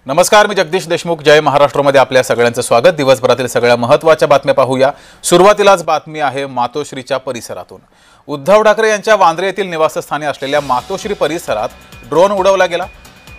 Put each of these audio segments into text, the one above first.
नमस्कार, मी जगदीश देशमुख. जय महाराष्ट्रमध्ये आपल्या सगळ्यांचं स्वागत. दिवसभरातील सगळ्या महत्त्वाच्या बातम्या पाहूया. सुरुवातीलाच बातमी आहे मातोश्रीच्या परिसरातून. उद्धव ठाकरे यांच्या वांद्रे येथील निवासस्थानी असलेल्या मातोश्री परिसरात ड्रोन उडवला गेला.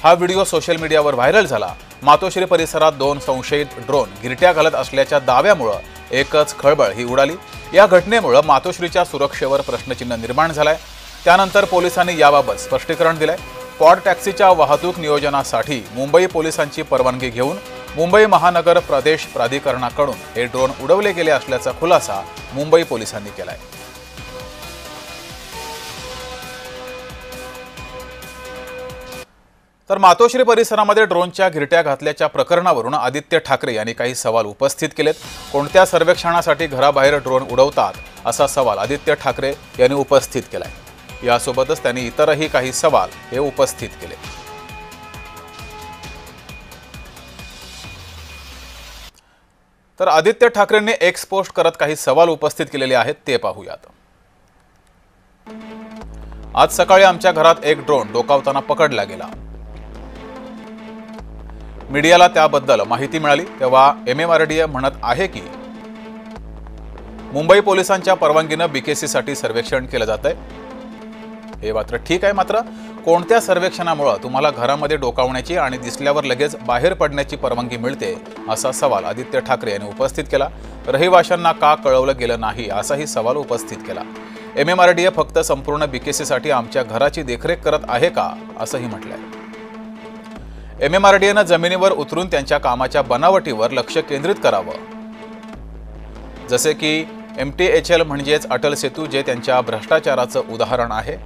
हा व्हिडिओ सोशल मीडियावर व्हायरल झाला. मातोश्री परिसरात 2 संशयित ड्रोन गिरट्या घालत असल्याच्या दाव्यामुळे एकच खळबळ ही उडाली. या घटनेमुळे मातोश्रीच्या सुरक्षेवर प्रश्नचिन्ह निर्माण झालाय. त्यानंतर पोलिसांनी याबाबत स्पष्टीकरण दिलंय. पॉड टॅक्सीच्या वाहतूक नियोजनासाठी मुंबई पोलिसांची परवानगी घेऊन मुंबई महानगर प्रदेश प्राधिकरणाकडून हे ड्रोन उडवले गेले असल्याचा खुलासा मुंबई पोलिसांनी केलाय. तर मातोश्री परिसरामध्ये ड्रोनच्या गिरट्या घातल्याच्या प्रकरणावरून आदित्य ठाकरे यांनी काही सवाल उपस्थित केलेत. कोणत्या सर्वेक्षणासाठी घराबाहेर ड्रोन उडवतात असा सवाल आदित्य ठाकरे यांनी उपस्थित केलाय. यासोबतच त्यांनी इतरही काही सवाल हे उपस्थित केले. तर आदित्य ठाकरेंनी एक्स पोस्ट करत काही सवाल उपस्थित केलेले आहेत, ते पाहूयात. आज सकाळी आमच्या घरात एक ड्रोन डोकावताना पकडला गेला. मीडियाला त्याबद्दल माहिती मिळाली तेव्हा MMRDA म्हणत आहे की मुंबई पोलिसांच्या परवानगीने BKC साठी सर्वेक्षण केलं जातंय. हे मात्र ठीक आहे. मात्र कोणत्या सर्वेक्षणामुळे तुम्हाला घरामध्ये डोकावण्याची आणि दिसल्यावर लगेच बाहेर पडण्याची परवानगी मिळते असा सवाल आदित्य ठाकरे यांनी उपस्थित केला. रहिवाशांना का कळवलं गेलं नाही असाही सवाल उपस्थित केला. MMRDA फक्त संपूर्ण BKC साठी आमच्या घराची देखरेख करत आहे का असंही म्हटलंय. MMRDAनं जमिनीवर उतरून त्यांच्या कामाच्या बनावटीवर लक्ष केंद्रित करावं. जसे की MTHL म्हणजेच अटल सेतू, जे त्यांच्या भ्रष्टाचाराचं उदाहरण आहे.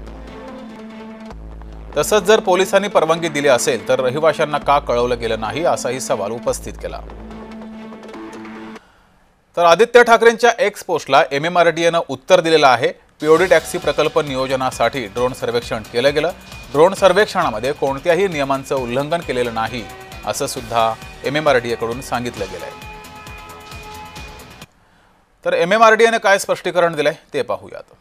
तसंच जर पोलिसांनी परवानगी दिली असेल तर रहिवाशांना का कळवलं गेलं नाही असाही सवाल उपस्थित केला. तर आदित्य ठाकरेंच्या एक्स पोस्टला MMRDAनं उत्तर दिलेलं आहे. POD टॅक्सी प्रकल्प नियोजनासाठी ड्रोन सर्वेक्षण केलं गेलं. ड्रोन सर्वेक्षणामध्ये कोणत्याही नियमांचं उल्लंघन केलेलं नाही असं सुद्धा MMRDA कडून सांगितलं गेलंय. तर MMRDAने काय स्पष्टीकरण दिलंय ते पाहूयात.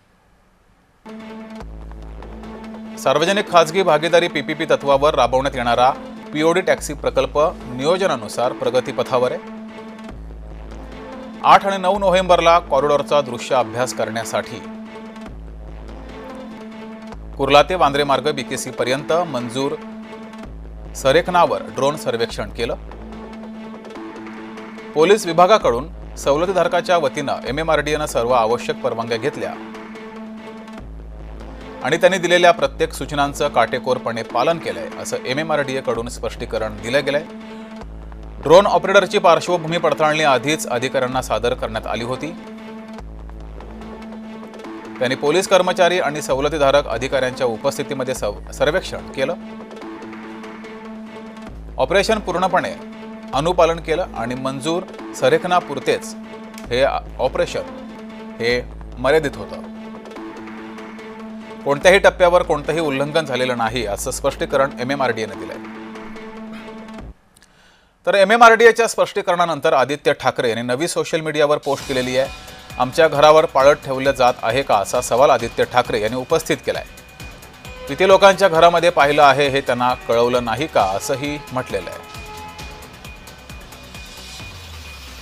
सार्वजनिक खासगी भागीदारी PPP तत्वावर राबवण्यात येणारा POD टॅक्सी प्रकल्प नियोजनानुसार प्रगतीपथावर आहे. 8 आणि 9 नोव्हेंबरला कॉरिडॉरचा दृश्य अभ्यास करण्यासाठी कुर्ला ते वांद्रे मार्ग BKC पर्यंत मंजूर संरेखनावर ड्रोन सर्वेक्षण केलं. पोलीस विभागाकडून सवलतीधारकाच्या वतीनं MMRDAनं सर्व आवश्यक परवानग्या घेतल्या आणि त्यांनी दिलेल्या प्रत्येक सूचनांचं काटेकोरपणे पालन केलंय असं MMRDA कडून स्पष्टीकरण दिलं गेलंय. ड्रोन ऑपरेटरची पार्श्वभूमी पडताळणी आधीच अधिकाऱ्यांना सादर करण्यात आली होती. त्यांनी पोलीस कर्मचारी आणि सवलतीधारक अधिकाऱ्यांच्या उपस्थितीमध्ये सर्वेक्षण केलं. ऑपरेशन पूर्णपणे अनुपालन केलं आणि मंजूर संरेखनापुरतेच हे ऑपरेशन हे मर्यादित होतं. कोणत्याही टप्प्यावर कोणतंही उल्लंघन झालेलं नाही असं स्पष्टीकरण MMRDAने दिलंय. तर MMRDAच्या स्पष्टीकरणानंतर आदित्य ठाकरे यांनी नवी सोशल मीडियावर पोस्ट केलेली आहे. आमच्या घरावर पाळत ठेवलं जात आहे का असा सवाल आदित्य ठाकरे यांनी उपस्थित केलाय. किती लोकांच्या घरामध्ये पाहिलं आहे हे त्यांना कळवलं नाही का असंही म्हटलेलं आहे.